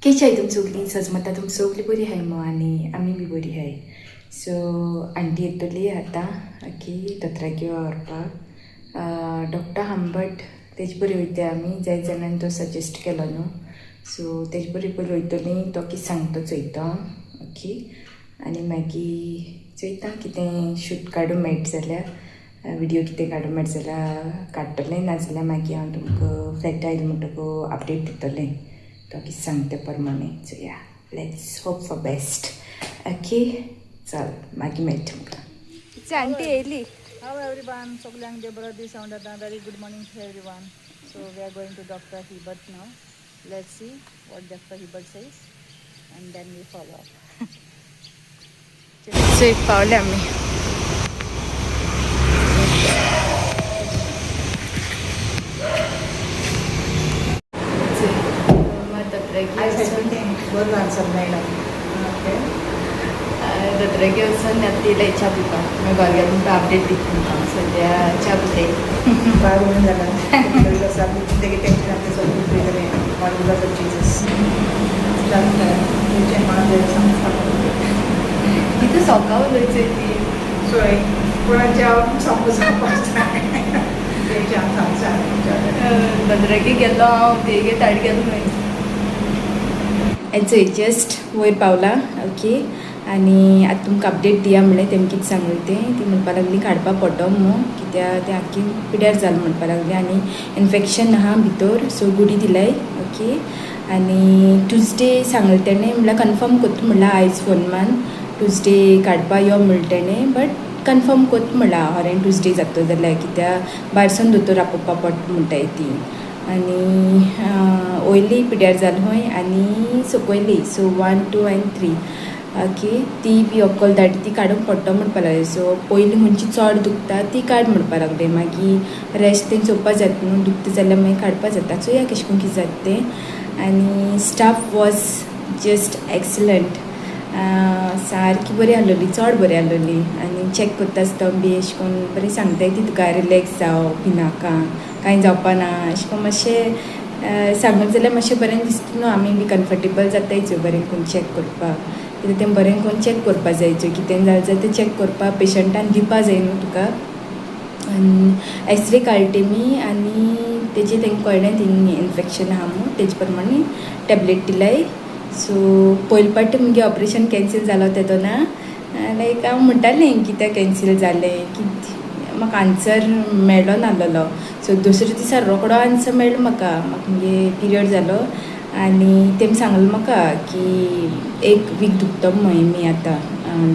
केश आहे तुम सगळीं सजमता तुम सगळीं बरी आहाय मो आनी आमी बी बरी आहाय. सो आंटी येतली आतां ओके दोतोरागेर व्हरपाक. डॉक्टर हांबट तेजे बरी वयता आमी जाय जाणांनी तो सजेस्ट केलो न्हू. सो तेजे बरी पयलीं वयतलीं तो कितें सांगता चोयता ओके. आनी मागीर चोयता कितें शूट काडूं मेळटा जाल्यार विडियो कितें काडूं मेळटा जाल्यार काडटलें नाजाल्यार मागीर हांव तुमकां फ्लॅटा आयलें म्हणटकूच अपडेट दितलें तो कितें सांगता ते प्रमाणे. सो या let's hope for best okay. चल मागीर मेळटा तुमकां. आंटी येयली. Hello everyone, Soglang Deborah this sound very good morning to everyone. So we are going to Dr. Hibbert now. Let's see what Dr. Hibbert says and then we follow up. So एक पावले आमी. दोतोरागेर वचून येतले च्या पिवपाक मागीर घरा गेल्यार तुमकां अपडेट दिता तुमकां सद्या च्या पिताय बाय म्हणून जालां तेगे टेंशन आतां सगळें फ्री जालें ऑल बिकॉज ऑफ जीसस. तेंचें मागीर कितें सकाळ उलयचें ती सो कोणाचें हांव सांगपाक जाय तेंचें हांव सांगता. दोतोरागेर गेलो हांव तेगे ताड गेलो मागीर चोय जस्ट वयर पावला ओके. आनी आतां तुमकां अपडेट दिया म्हणलें तेमी कितें सांगलें तें ती म्हणपा लागली काडपा पडटो न्हू कित्याक तें आख्खी पिड्यार जालें म्हणपा लागलें आनी इन्फेक्शन आहा भितर सो गुडी दिलाय ओके. आनी ट्युजडे सांगलें तेणें म्हणल्यार कन्फर्म कोत्ता म्हणल्यार आयज फोन मान ट्युजडे काडपा यो म्हणलें तेणें बट कन्फर्म कोत्ता म्हणल्यार होरें ट्युजडे जाता जाल्यार कित्याक भायरसून दोतोर आपोवपा पडटा म्हणटाय ती. आनी वयली पिड्यार जाली खंय आनी सकयली सो 1, 2 आनी 3 ओके. ती बी अक्कल धाडी ती काडूंक पडटा म्हणपा लागली. सो पयलीं खंयची चड दुखता ती काड म्हणपा लागले मागीर रेस्ट तें चोवपा जाता न्हू दुखता जाल्यार मागीर काडपा जाता. सो या कशें करून कितें जाता तें. आनी स्टाफ वॉज जस्ट एक्सलंट सारकी बरी आहलोली चड बरी आहलोली. आनी चॅक कोत्ता आसतना बी अशें करून बरी सांगताय ती तुका रिलॅक्स जावं भिनाका कांय जावपा ना अशें करून मातशें सांगत जाल्यार मातशें बरें दिसता न्हू आमी बी कम्फर्टेबल जातायच्यो बरें करून चॅक करपाक कित्याक तें बरें करून चॅक करपा जायच्यो कितें जालें जाल्यार तें चॅक करपा पेशंटान दिवपा जाय न्हू तुका. आनी एक्सरे काडले तेमी आनी तेजें तेंकां कळ्ळें तेंगे इन्फेक्शन आहा म्हणून तेजे प्रमाणे टॅबलेट दिलाय. सो पयले पाटी मुगे ऑपरेशन कॅन्सील जालो तेदोना लायक हांव म्हणटालें कित्याक कॅन्सील जालें कितें म्हाका आन्सर मेळ्ळो नाहलोलो. सो दुसरे दिसा रोकडो आन्सर मेळ्ळो म्हाका मुगे पिरियड जालो आनी तेमी सांगलें म्हाका की 1 वीक दुखतो मी आतां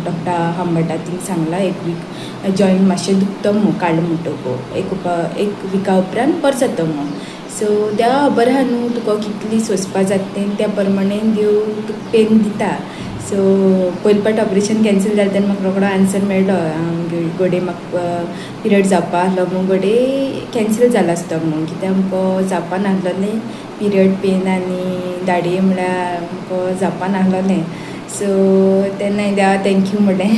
डॉक्टर हांबटा तिंगा सांगलां 1 वीक जॉयंट मातशें दुखतो काडलो म्हणटकूच 1 विका उपरांत बरें जाता म्हणून. सो देवा खबर आहा न्हू तुका कितली सोंसपा जाता तें त्या प्रमाणे देव तुका पेन दिता. सो पयले पाट ऑपरेशन कॅन्सील जालें तेन्ना म्हाका रोकडो आन्सर मेळ्ळो गोडे म्हाका पिरियड जावपा आहलो म्हूण गोडे कॅन्सील जालो आसतो म्हणून कित्याक आमकां जावपा नाहलोलें पिरियड पेन आनी दाडये म्हळ्यार आमकां जावपा नाहलोलें. सो तेन्ना देवा थँक्यू म्हणलें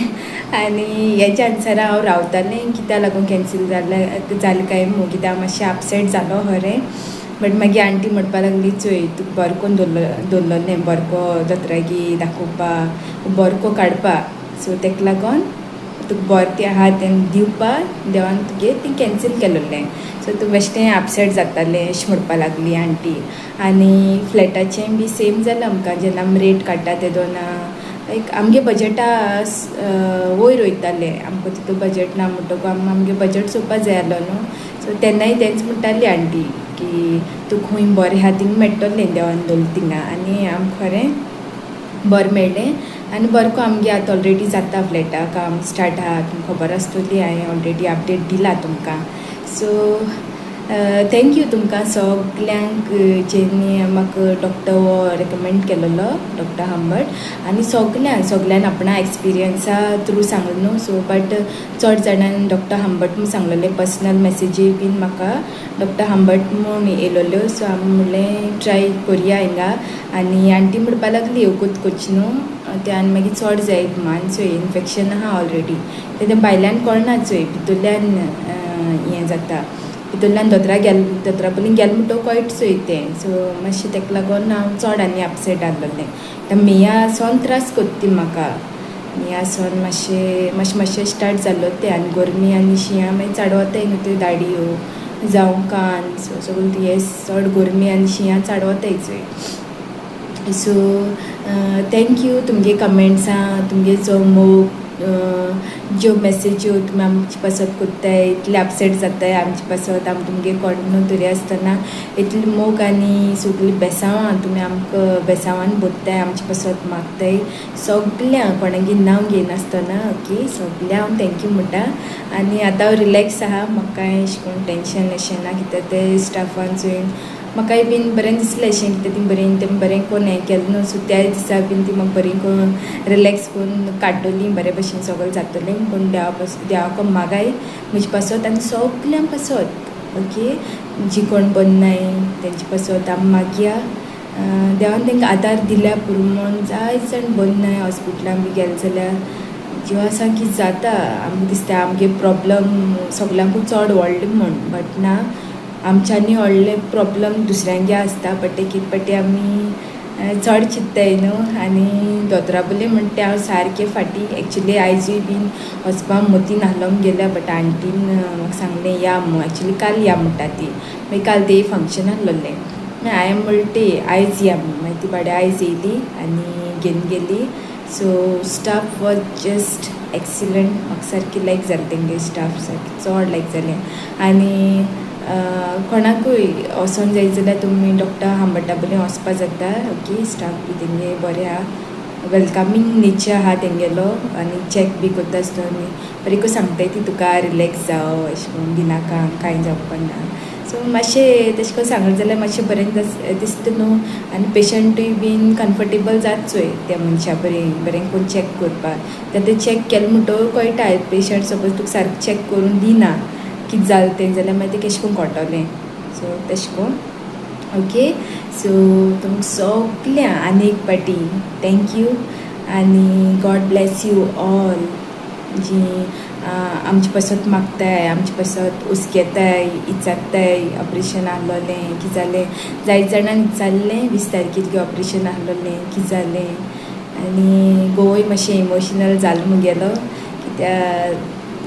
आनी हेच्या आन्सराक हांव रावतालें कित्याक लागून कॅन्सील जालें काय म्हूण कित्याक हांव मातशें अपसेट जालो खरें. बट मागीर आंटी म्हणपा लागली चोय तुका बरें करून दवरलोलें बरको दोतोरागेर दाखोवपाक बरको काडपाक. सो तेका लागोन तुका बरें तें आहा तें दिवपाक देवान तुगे तें कॅन्सील केलोलें. सो तूं बेश्टें अपसेट जातालें अशें म्हणपा लागली आंटी. आनी फ्लॅटाचें बी सेम जालें आमकां जेन्ना आमी रेट काडटा तेदोना लायक आमगे बजटा वयर वयतालें आमकां तितू बजट ना म्हणटकूच आमगे बजट चोवपा जाय आहलो न्हू. सो तेन्नाय तेंच म्हणटाली आंटी की तुका खूंय बरें आहा थिंगा मेळटलें देवान दवरलें थिंगा आनी आमकां खरें बरें मेळ्ळें. आनी बरको आमगे आतां ऑलरेडी जाता फ्लॅटाक काम स्टार्ट आहा तुमकां खबर आसतली हांवें ऑलरेडी अपडेट दिला तुमकां. सो थँक्यू तुमकां सगल्यांक जेणी म्हाका डॉक्टर हो रेकमेंड केलोलो डॉक्टर हांबट आनी सगल्यान आपणा एक्सपिरियन्सा थ्रू सांगलें न्हू. सो बट चड जाणांनी डॉक्टर हांबट म्हूण सांगलेलें पर्सनल मॅसेजी बीन म्हाका डॉक्टर हांबट म्हूण येयलोल्यो. सो हांवें म्हणलें ट्राय करया हिंगा आनी आंटी म्हणपा लागली येवकूच करची न्हू ते आनी मागीर चड जायत मान चोय इन्फेक्शन आहा ऑलरेडी तें भायल्यान कळना चोय भितरल्यान हें जाता हितूंतल्यान दोतोरा पयलीं गेलें म्हणटो कळट सो तें सो मातशें ताका लागून हांव चड आनी अपसेट आहलोलें. आतां मेया सोन त्रास कोत्ती म्हाका मेया सोन मातशें स्टार्ट जाल्लो तें आनी गोरमी आनी शिंया मागीर चड वताय न्हू त्यो दाडयो जावं कान सो सगळें हें चड गोरमी आनी शिंया चड वताय चोय. सो थँक्यू तुमगे कमेंट्सां तुमगे जो मोग ज्यो मेसेज्यो तुमी आमचे पासत कोत्ताय इतले अपसेट जाताय आमचे पासत आमी तुमगे कोण तरी आसतना इतली मोग आनी सगळीं बेसांवां तुमी आमकां बेसांवान बोत्ताय आमचे पासत मागताय सगळ्यांक कोणागे नांव घेयनासतना ओके सगळ्यांक हांव थँक्यू म्हणटा. आनी आतां हांव रिलॅक्स आहा म्हाका कांय अशें करून टेंशन अशें ना कित्याक ते स्टाफान चोयन म्हाकाय बीन बरें दिसलें अशें कित्याक तें बरें कोन्न हें केलें न्हू सो त्या दिसा बीन ती म्हाका बरें करून रिलॅक्स करून काडटलीं बरे भशेन सगळें जातलें पूण देवाको मागाय म्हजे पासत आनी सगळ्यांक पासत ओके जी कोण बरी तेंचे पासत आमी मागया देवान तांकां आदार दिल्या पुरमोन जाय जाण बरी हॉस्पिटलान बी गेले जाल्यार जिवा सारकी जाता आमकां दिसता आमगे प्रॉब्लम सगळ्यांकूच चड व्हडले म्हूण बट ना आमच्यांनी व्हडले प्रॉब्लम दुसऱ्यांगे आसता बट एक पाटी आमी चड चिंत्ताय न्हू आनी दोतोरा बलें म्हणटा हांव सारकें फाटीं एक्चुली आयजूय बीन वचपाक मोतीन आहलोंक गेल्या बट आंटीन म्हाका सांगलें या म्हणून एक्चुली काल या म्हणटा ती मागीर काल ते फंक्शन आहलोलें मागीर हांवें म्हणटी आयज या म्हणून मागीर ती बाबड्या आयज येयली आनी घेवन गेली. So staff was just excellent म्हाका सारकी लायक जालें तेंगे स्टाफ सारकें चड लायक जालें. आनी कोणाकूय वचोंक जाय जाल्यार तुमी डॉक्टर हांबर्टा बरें वचपा जाता ओके स्टाफ बी तेंगे बरें आहा वेलकमींग नेचर आहा तेंगेलो आनी चॅक बी कोत्ता आसतना बरें करून सांगताय ती तुका रिलॅक्स जावं अशें करून भिनाका कांय जावपा ना. सो मातशें तेशें करून सांगलें जाल्यार मातशें बरें दिसता न्हू आनी पेशंटूय बीन कम्फर्टेबल जात चोय त्या मनशा बरें करून चॅक करपाक तें चॅक केलें म्हणटो कळटा पेशंट सपोज तुका सारकें चॅक करून दिना कितें जालें तें जाल्यार मागीर तें केशें करून कोटोलें सो तेशें करून ओके. सो तुमकां सगळ्यांक आनी एक पाटी थँक्यू आनी गॉड ब्लेस यू ऑल जी आमचे पासत मागताय आमचे पासत उस्केताय इचारताय ऑपरेशन आहलोलें कितें जालें जायत जाणांक विचारलें 20 तारखेर ऑपरेशन आहलोलें कितें जालें आनी घोवूय मातशें इमोशनल जालो मुगेलो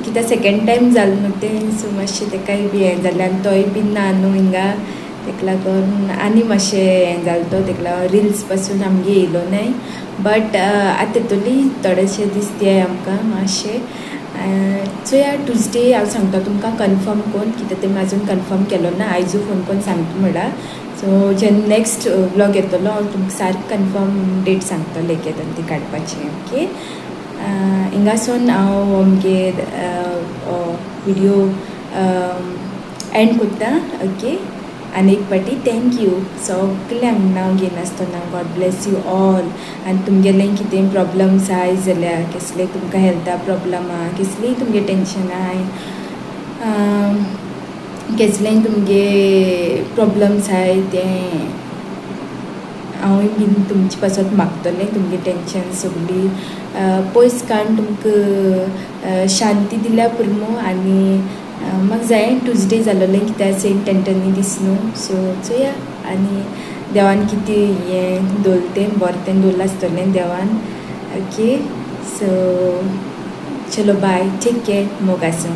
कित्याक सेकेंड टायम जालें न्हू तें सो मातशें तेकाय बी हें जालें आनी तोय बीन ना न्हू हिंगा तेका लागून आनी मातशें हें जालो तो तेका लागून रिल्स पासून आमगे येयलो नाय बट आतां तेतुली थोडेशे दीस ते आमकां मातशें चोया ट्युजडे हांव सांगता तुमकां कन्फर्म कोन्न कित्याक तें अजून कन्फर्म केलो ना आयजू फोन करून सांगता म्हणल्यार सो जेन्ना नेक्स्ट व्लॉग येतलो हांव तुमकां सारकें कन्फर्म डेट सांगतलें केन्ना ती काडपाचें ओके. हिंगासून हांव आमगे विडियो एंड कोत्ता ओके. आनी एक पाटी थँक्यू सगळ्यांक नांव घेयनासतना गॉड ब्लेस यू ऑल आनी तुमगेलें कितें प्रॉब्लम्स आहाय जाल्यार कसलें तुमकां हेल्था प्रॉब्लम आहा कसलीय तुमगे टेंशन आहाय कसलेंय तुमगे प्रॉब्लम्स आहाय तें हांवूय बीन तुमचे पासत मागतलें तुमगे टेंशन सगळीं पयस काडून तुमकां शांती दिल्या पुरमो आनी म्हाका जाय ट्युजडे जालोलें कित्याक सेंट एंटनी दीस न्हू सो चोया आनी देवान कितें हें दवरलें बरें दवरलें आसतलें देवान ओके. सो चलो बाय टेक केअर मोग आसूं.